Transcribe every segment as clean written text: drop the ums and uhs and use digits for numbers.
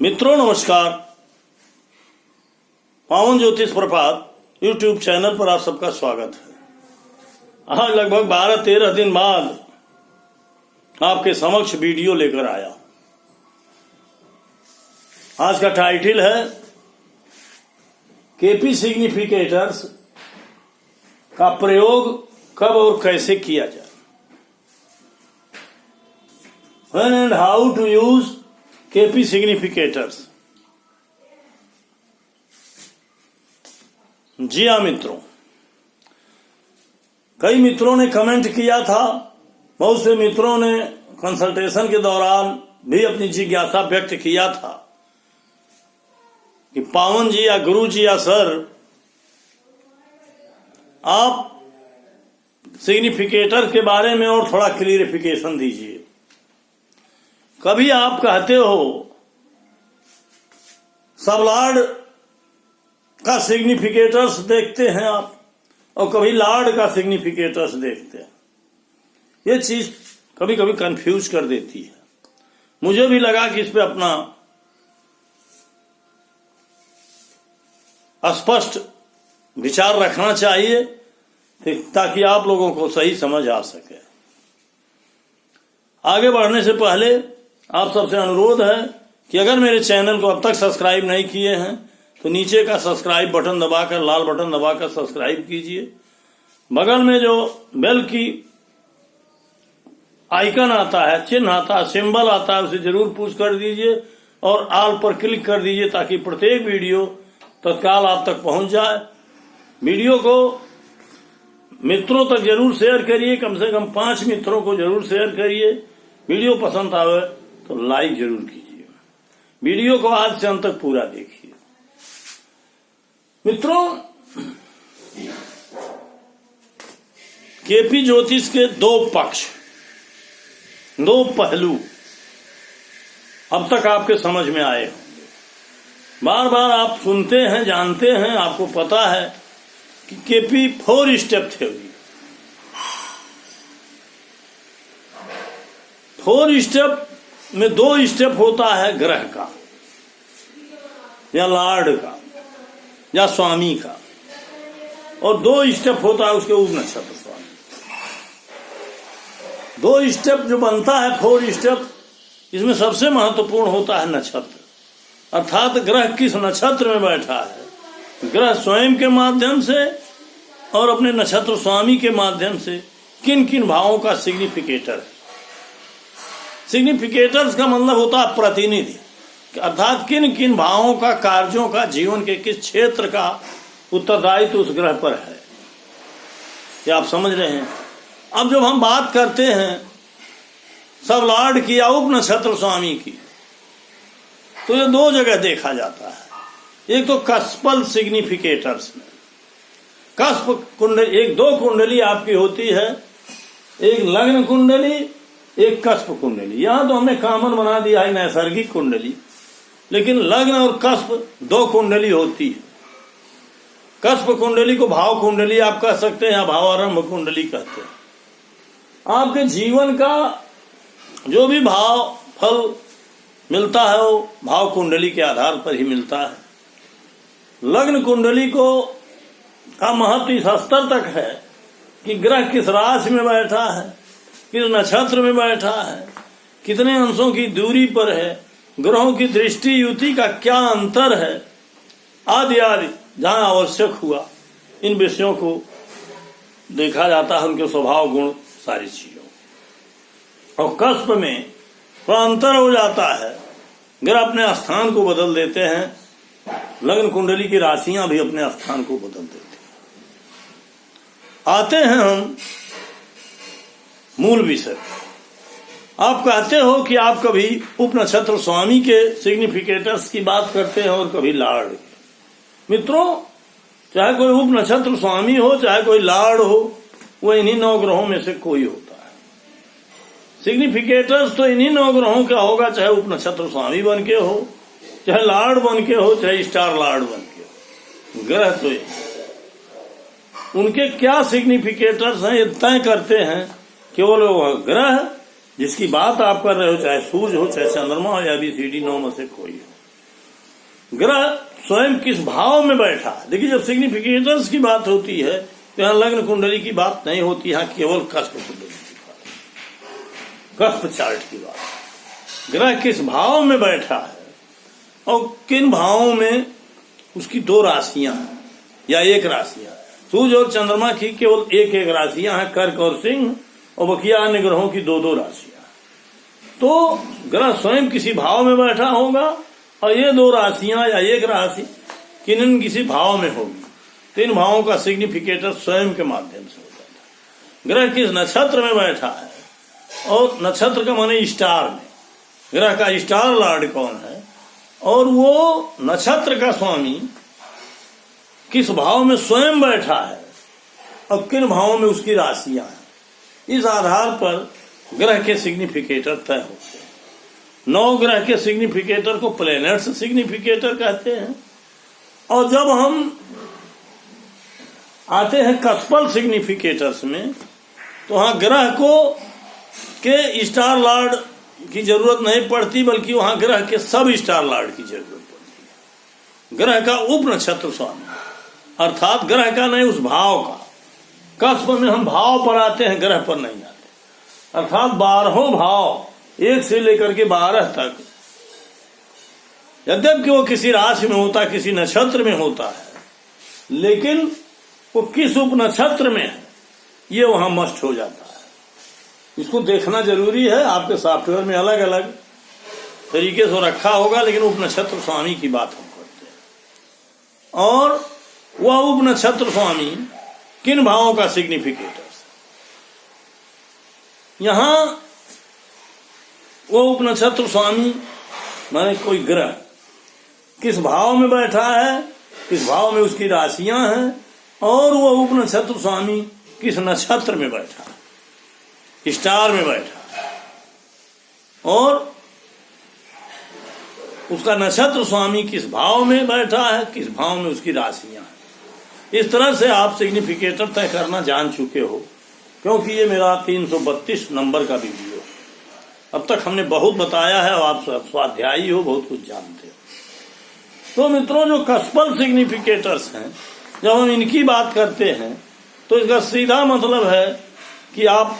मित्रों नमस्कार। पावन ज्योतिष प्रभात यूट्यूब चैनल पर आप सबका स्वागत है। आज लगभग 12-13 दिन बाद आपके समक्ष वीडियो लेकर आया। आज का टाइटल है केपी सिग्निफिकेटर्स का प्रयोग कब और कैसे किया जाए। When and how to use KP significators। जी हाँ मित्रों, कई मित्रों ने कमेंट किया था, बहुत से मित्रों ने कंसल्टेशन के दौरान भी अपनी जिज्ञासा व्यक्त किया था कि पावन जी या गुरु जी या सर, आप सिग्निफिकेटर के बारे में और थोड़ा क्लियरिफिकेशन दीजिए। कभी आप कहते हो सबलाड का सिग्निफिकेटर्स देखते हैं आप, और कभी लार्ड का सिग्निफिकेटर्स देखते हैं। ये चीज कभी कभी कंफ्यूज कर देती है। मुझे भी लगा कि इस पे अपना स्पष्ट विचार रखना चाहिए ताकि आप लोगों को सही समझ आ सके। आगे बढ़ने से पहले आप सबसे अनुरोध है कि अगर मेरे चैनल को अब तक सब्सक्राइब नहीं किए हैं तो नीचे का सब्सक्राइब बटन दबाकर, लाल बटन दबाकर सब्सक्राइब कीजिए। बगल में जो बेल की आइकन आता है, चिन्ह आता है, सिंबल आता है, उसे जरूर पुश कर दीजिए और ऑल पर क्लिक कर दीजिए ताकि प्रत्येक वीडियो तत्काल आप तक पहुंच जाए। वीडियो को मित्रों तक जरूर शेयर करिए, कम से कम 5 मित्रों को जरूर शेयर करिए। वीडियो पसंद आवे तो लाइक जरूर कीजिए। वीडियो को आज से अंत तक पूरा देखिए। मित्रों, केपी ज्योतिष के 2 पक्ष, 2 पहलू अब तक आपके समझ में आए होंगे। बार बार आप सुनते हैं, जानते हैं, आपको पता है कि केपी 4 स्टेप थ्योरी, 4 स्टेप में 2 स्टेप होता है ग्रह का या लॉर्ड का या स्वामी का, और 2 स्टेप होता है उसके उपनक्षत्र स्वामी। 2 स्टेप जो बनता है 4 स्टेप, इसमें सबसे महत्वपूर्ण होता है नक्षत्र, अर्थात ग्रह किस नक्षत्र में बैठा है। ग्रह स्वयं के माध्यम से और अपने नक्षत्र स्वामी के माध्यम से किन किन भावों का सिग्निफिकेटर है। सिग्निफिकेटर्स का मतलब होता है प्रतिनिधि, अर्थात किन किन भावों का, कार्यों का, जीवन के किस क्षेत्र का उत्तरदायित्व उस ग्रह पर है। ये आप समझ रहे हैं। अब जब हम बात करते हैं सब लॉर्ड की या उप नक्षत्र स्वामी की, तो ये 2 जगह देखा जाता है। एक तो कस्पल सिग्निफिकेटर्स में, कस्प कुंडली, 2 कुंडली आपकी होती है, एक लग्न कुंडली, एक कस्प कुंडली। यहां तो हमने कॉमन बना दिया है नैसर्गिक कुंडली, लेकिन लग्न और कस्प 2 कुंडली होती है। कस्प कुंडली को भाव कुंडली आप कह सकते हैं या भावारंभ कुंडली कहते हैं। आपके जीवन का जो भी भाव फल मिलता है वो भाव कुंडली के आधार पर ही मिलता है। लग्न कुंडली को का महत्व इस स्तर तक है कि ग्रह किस राशि में बैठा है, किस नक्षत्र में बैठा है, कितने अंशों की दूरी पर है, ग्रहों की दृष्टि युति का क्या अंतर है, आदि आदि जहां आवश्यक हुआ इन विषयों को देखा जाता है, उनके स्वभाव गुण सारी चीजों। और कस्प में थोड़ा अंतर हो जाता है, ग्रह अपने स्थान को बदल देते हैं, लग्न कुंडली की राशियां भी अपने स्थान को बदल देते हैं। आते हैं हम मूल विषय। आप कहते हो कि आप कभी उप नक्षत्र स्वामी के सिग्निफिकेटर्स की बात करते हैं और कभी लॉर्ड की। मित्रों, चाहे कोई उप नक्षत्र स्वामी हो, चाहे कोई लॉर्ड हो, वो इन्हीं 9 ग्रहों में से कोई होता है। सिग्निफिकेटर्स तो इन्हीं 9 ग्रहों का होगा, चाहे उप नक्षत्र स्वामी बन के हो, चाहे लॉर्ड बन के हो, चाहे स्टार लॉर्ड बन के हो। ग्रह तो ये उनके क्या सिग्निफिकेटर्स हैं ये तय करते हैं केवल वो ग्रह जिसकी बात आप कर रहे हो, चाहे सूर्य हो, चाहे चंद्रमा हो, या ABCD 9 में से कोई हो। ग्रह स्वयं किस भाव में बैठा है। देखिए, जब सिग्निफिकेटर्स की बात होती है तो यहाँ लग्न कुंडली की बात नहीं होती, यहाँ केवल कस्प कुंडली की बात, कस्प चार्ट की बात। ग्रह किस भाव में बैठा है और किन भावों में उसकी 2 राशियां हैं या 1 राशियां। सूर्य और चंद्रमा की केवल एक राशियां हैं, कर्क और सिंह, और बकिया अन्य ग्रहों की 2 राशियां। तो ग्रह स्वयं किसी भाव में बैठा होगा और ये 2 राशियां या 1 राशि किन किसी भाव में होगी। 3 भावों का सिग्निफिकेटर स्वयं के माध्यम से होता है। ग्रह किस नक्षत्र में बैठा है, और नक्षत्र का माने स्टार में, ग्रह का स्टार लॉर्ड कौन है और वो नक्षत्र का स्वामी किस भाव में स्वयं बैठा है और किन भावों में उसकी राशियां हैं। इस आधार पर ग्रह के सिग्निफिकेटर तय होते हैं। 9 ग्रह के सिग्निफिकेटर को प्लैनेट्स सिग्निफिकेटर कहते हैं। और जब हम आते हैं कस्पल सिग्निफिकेटर्स में, तो वहां ग्रह को के स्टार लॉर्ड की जरूरत नहीं पड़ती, बल्कि वहां ग्रह के सब स्टार लॉर्ड की जरूरत पड़ती है। ग्रह का उप नक्षत्र स्वामी, अर्थात ग्रह का नहीं, उस भाव का। कस्प में हम भाव पर आते हैं, ग्रह पर नहीं आते। अर्थात 12 भाव 1 से लेकर के 12 तक, यद्यपि वो किसी राशि में होता, किसी नक्षत्र में होता है, लेकिन वो किस उप नक्षत्र में है ये वहां मस्ट हो जाता है। इसको देखना जरूरी है। आपके सॉफ्टवेयर में अलग अलग तरीके से रखा होगा, लेकिन उप नक्षत्र स्वामी की बात हम करते हैं। और वह उप नक्षत्र स्वामी किन भावों का सिग्निफिकेटर, यहां वो उप नक्षत्र स्वामी माने कोई ग्रह किस भाव में बैठा है, किस भाव में उसकी राशियां हैं, और वो उप नक्षत्र स्वामी किस नक्षत्र में बैठा है, स्टार में बैठा है, और उसका नक्षत्र स्वामी किस भाव में बैठा है, किस भाव में उसकी राशियां हैं। इस तरह से आप सिग्निफिकेटर तय करना जान चुके हो, क्योंकि ये मेरा 332 नंबर का वीडियो। अब तक हमने बहुत बताया है और आप स्वाध्यायी हो, बहुत कुछ जानते हो। तो मित्रों, जो कस्पल सिग्निफिकेटर्स हैं, जब हम इनकी बात करते हैं तो इसका सीधा मतलब है कि आप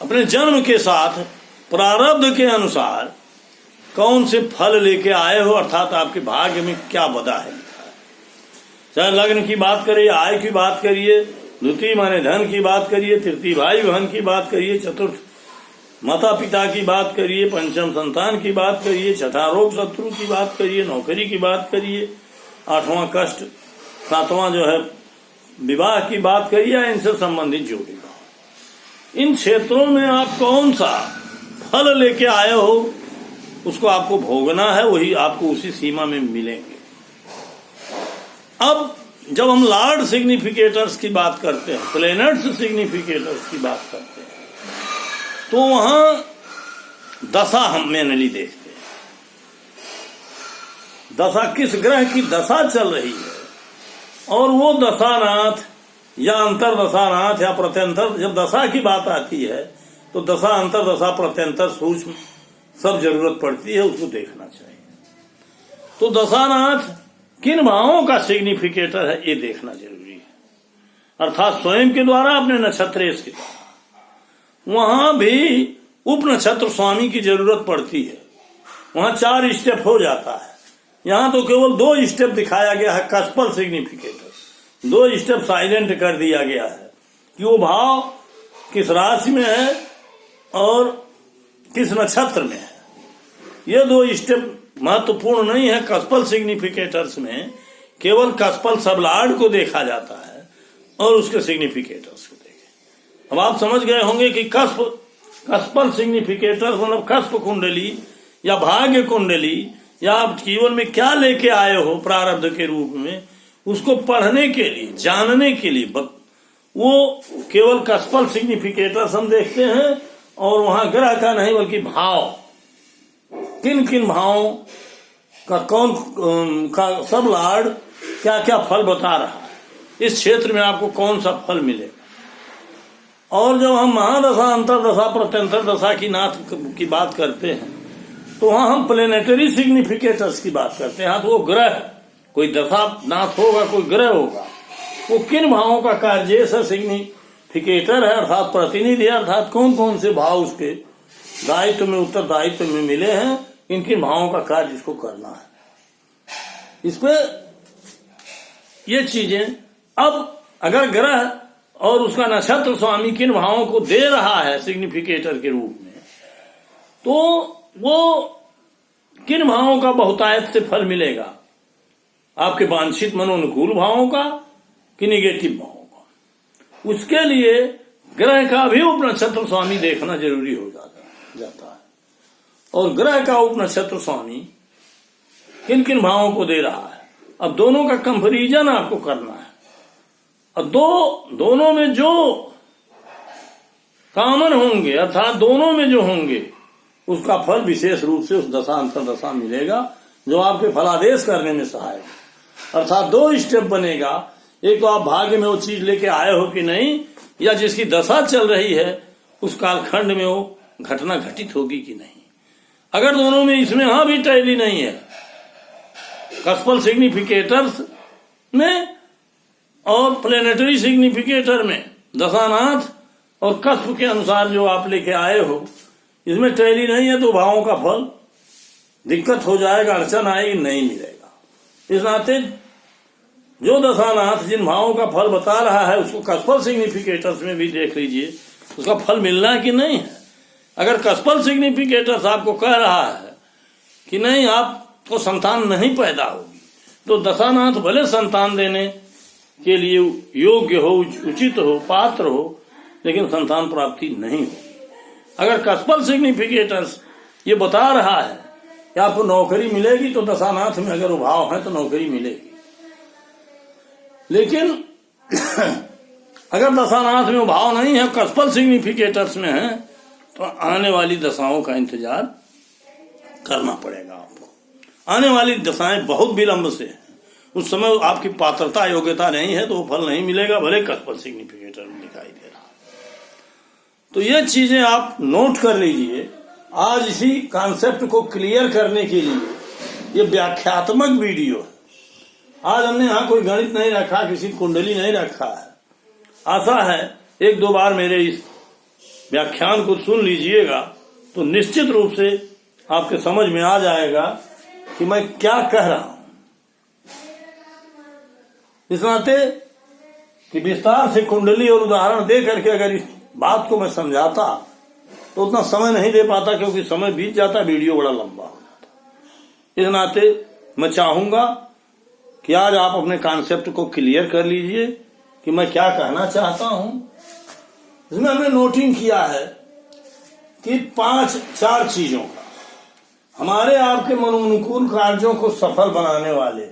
अपने जन्म के साथ प्रारब्ध के अनुसार कौन से फल लेके आए हो, अर्थात आपके भाग्य में क्या बदा है। चाहे लग्न की बात करिए, आय की बात करिए, द्वितीय माने धन की बात करिए, तृतीय भाई बहन की बात करिए, चतुर्थ माता पिता की बात करिए, पंचम संतान की बात करिए, छठा रोग शत्रु की बात करिए, नौकरी की बात करिए, 8वां कष्ट, 7वां जो है विवाह की बात करिए, इनसे संबंधित जो भी इन क्षेत्रों में आप कौन सा फल लेके आए हो उसको आपको भोगना है, वही आपको उसी सीमा में मिलेंगे। अब जब हम लॉर्ड सिग्निफिकेटर्स की बात करते हैं, प्लैनेट्स सिग्निफिकेटर्स की बात करते हैं, तो वहां दशा हम मेनली देखते हैं। दशा किस ग्रह की दशा चल रही है, और वो दशानाथ या अंतर दशानाथ या प्रत्यंतर, जब दशा की बात आती है तो दशा, अंतर दशा, प्रत्यंतर, सूक्ष्म सब जरूरत पड़ती है, उसको देखना चाहिए। तो दशानाथ किन भावों का सिग्निफिकेटर है ये देखना जरूरी है, अर्थात स्वयं के द्वारा, अपने नक्षत्र के द्वारा। वहां भी उप नक्षत्र स्वामी की जरूरत पड़ती है, वहां 4 स्टेप हो जाता है। यहां तो केवल 2 स्टेप दिखाया गया है, कस्पल सिग्निफिकेटर 2 स्टेप साइलेंट कर दिया गया है कि वो भाव किस राशि में है और किस नक्षत्र में है। ये 2 स्टेप महत्वपूर्ण नहीं है। कस्पल सिग्निफिकेटर्स में केवल कस्पल सब लॉर्ड को देखा जाता है और उसके सिग्निफिकेटर्स को देखें। अब आप समझ गए होंगे कि कस्पल सिग्निफिकेटर मतलब कस्प कुंडली या भाग्य कुंडली या आप जीवन में क्या लेके आए हो प्रारब्ध के रूप में, उसको पढ़ने के लिए, जानने के लिए वो केवल कस्पल सिग्निफिकेटर्स हम देखते हैं, और वहां ग्रह का नहीं बल्कि भाव, किन किन भावों का कौन का सब लॉर्ड क्या क्या फल बता रहा है, इस क्षेत्र में आपको कौन सा फल मिलेगा। और जब हम महादशा, अंतरदशा, प्रत्यंतर दशा की नाथ की बात करते हैं तो वहां हम प्लेनेटरी सिग्निफिकेटर्स की बात करते हैं। तो वो ग्रह, कोई दशा नाथ होगा, कोई ग्रह होगा, वो किन भावों का कार्य ऐसा सिग्निफिकेटर है, अर्थात प्रतिनिधि है, अर्थात कौन कौन से भाव उसके दायित्व में, उत्तरदायित्व में मिले हैं, इन किन भावों का कार्य इसको करना है। इस पे ये चीजें, अब अगर ग्रह और उसका नक्षत्र स्वामी किन भावों को दे रहा है सिग्निफिकेटर के रूप में, तो वो किन भावों का बहुतायत से फल मिलेगा, आपके वांछित मनोनुकूल भावों का कि निगेटिव भावों का, उसके लिए ग्रह का भी उपनक्षत्र स्वामी देखना जरूरी हो जाता है। और ग्रह का उपनक्षत्र स्वामी किन किन भावों को दे रहा है, अब दोनों का कंपेरिजन आपको करना है। और दोनों में जो कॉमन होंगे, अर्थात दोनों में जो होंगे, उसका फल विशेष रूप से उस दशा अंतरदशा मिलेगा, जो आपके फलादेश करने में सहायक है। अर्थात 2 स्टेप बनेगा, एक तो आप भाग्य में वो चीज लेके आए हो कि नहीं, या जिसकी दशा चल रही है उस कालखंड में वो घटना घटित होगी कि नहीं। अगर दोनों में इसमें हाँ भी टैली नहीं है, कस्पल सिग्निफिकेटर्स में और प्लेनेटरी सिग्निफिकेटर में, दशानाथ और कस्प के अनुसार जो आप लेके आए हो, इसमें टैली नहीं है, तो भावों का फल दिक्कत हो जाएगा, अड़चन आएगी, नहीं मिलेगा। इस नाते जो दशानाथ जिन भावों का फल बता रहा है, उसको कस्पल सिग्निफिकेटर्स में भी देख लीजिए उसका फल मिलना है कि नहीं है। अगर कस्पल सिग्निफिकेटर्स आपको कह रहा है कि नहीं, आपको संतान नहीं पैदा होगी, तो दशानाथ भले संतान देने के लिए योग्य हो, उचित हो, पात्र हो, लेकिन संतान प्राप्ति नहीं होगी। अगर कस्पल सिग्निफिकेटर्स ये बता रहा है कि आपको नौकरी मिलेगी, तो दशानाथ में अगर वो भाव है तो नौकरी मिलेगी। लेकिन अगर दशानाथ में वो भाव नहीं है, कस्पल सिग्निफिकेटर्स में है, तो आने वाली दशाओं का इंतजार करना पड़ेगा आपको। आने वाली दशाएं बहुत विलंब से है, उस समय आपकी पात्रता योग्यता नहीं है, तो वो फल नहीं मिलेगा, भले कस्पल सिग्निफिकेटर में दिखाई दे रहा। तो ये चीजें आप नोट कर लीजिए। आज इसी कॉन्सेप्ट को क्लियर करने के लिए ये व्याख्यात्मक वीडियो है। आज हमने यहाँ कोई गणित नहीं रखा, किसी कुंडली नहीं रखा है। आशा है 1-2 बार मेरे इस व्याख्यान को सुन लीजिएगा, तो निश्चित रूप से आपके समझ में आ जाएगा कि मैं क्या कह रहा हूं। इस नाते कि विस्तार से कुंडली और उदाहरण दे करके अगर इस बात को मैं समझाता, तो उतना समय नहीं दे पाता, क्योंकि समय बीत जाता, वीडियो बड़ा लंबा हो जाता। इस नाते मैं चाहूंगा कि आज आप अपने कॉन्सेप्ट को क्लियर कर लीजिए कि मैं क्या कहना चाहता हूं। इसमें हमने नोटिंग किया है कि 5-4 चीजों का हमारे आपके मनोनुकूल कार्यों को सफल बनाने वाले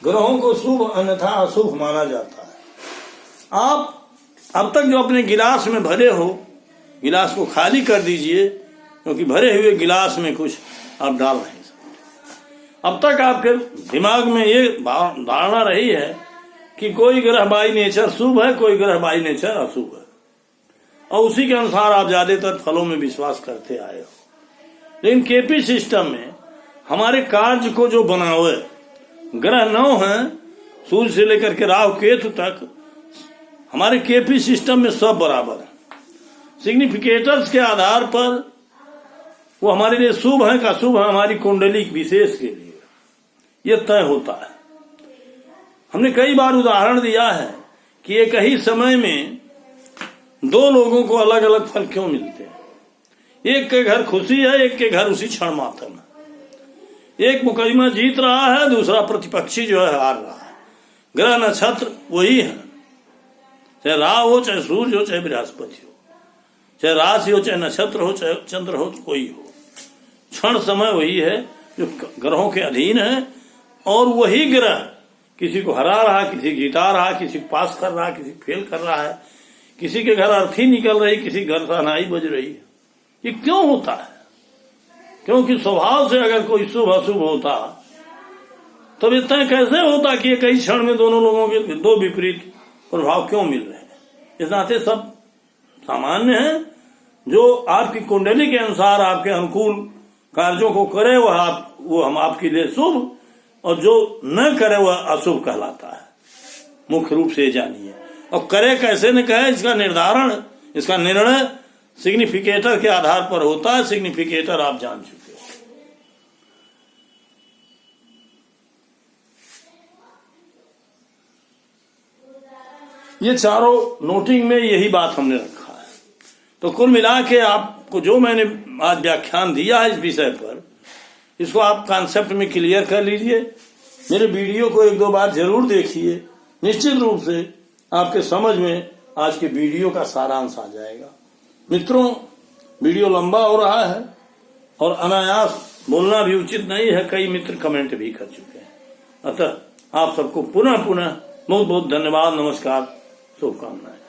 ग्रहों को शुभ अन्यथा अशुभ माना जाता है। आप अब तक जो अपने गिलास में भरे हो, गिलास को खाली कर दीजिए, क्योंकि भरे हुए गिलास में कुछ आप डाल नहीं सकते। अब तक आपके दिमाग में ये धारणा रही है कि कोई ग्रह बाई नेचर शुभ है, कोई ग्रह बाई नेचर अशुभ है, और उसी के अनुसार आप ज्यादातर फलों में विश्वास करते आए हो। लेकिन केपी सिस्टम में हमारे कार्य को जो बनावे ग्रह 9 हैं, सूर्य से लेकर के राहु केतु तक, हमारे केपी सिस्टम में सब बराबर है। सिग्निफिकेटर्स के आधार पर वो हमारे लिए शुभ है का शुभ है, हमारी कुंडली विशेष के लिए ये तय होता है। हमने कई बार उदाहरण दिया है कि एक ही समय में 2 लोगों को अलग अलग फल क्यों मिलते हैं। एक के घर खुशी है, एक के घर उसी क्षण मातम है। एक मुकदमा जीत रहा है, दूसरा प्रतिपक्षी जो है हार रहा है। ग्रह नक्षत्र वही है, चाहे राहु हो, चाहे सूर्य हो, चाहे बृहस्पति हो, चाहे राशि हो, चाहे नक्षत्र हो, चाहे चंद्र हो, कोई हो, क्षण समय वही है जो ग्रहों के अधीन है। और वही ग्रह किसी को हरा रहा, किसी जीता रहा, किसी को पास कर रहा, किसी फेल कर रहा है, किसी के घर अर्थी निकल रही, किसी घर सहनाई बज रही है। ये क्यों होता है? क्योंकि स्वभाव से अगर कोई शुभ अशुभ होता, तब इतना कैसे होता कि कई क्षण में दोनों लोगों के 2 विपरीत प्रभाव क्यों मिल रहे हैं। इस नाते सब सामान्य है, जो आपकी कुंडली के अनुसार आपके अनुकूल कार्यों को करे वो हम आपके लिए शुभ, और जो न करे वह अशुभ कहलाता है। मुख्य रूप से जानिए। और करे कैसे न कहे, इसका निर्धारण, इसका निर्णय सिग्निफिकेटर के आधार पर होता है। सिग्निफिकेटर आप जान चुके हो। ये चारों नोटिंग में यही बात हमने रखा है। तो कुल मिला के आपको जो मैंने आज व्याख्यान दिया है इस विषय पर, इसको आप कॉन्सेप्ट में क्लियर कर लीजिए। मेरे वीडियो को 1-2 बार जरूर देखिए। निश्चित रूप से आपके समझ में आज के वीडियो का सारांश आ जाएगा। मित्रों, वीडियो लंबा हो रहा है और अनायास बोलना भी उचित नहीं है। कई मित्र कमेंट भी कर चुके हैं। अतः आप सबको पुनः बहुत बहुत धन्यवाद, नमस्कार, शुभकामनाएं।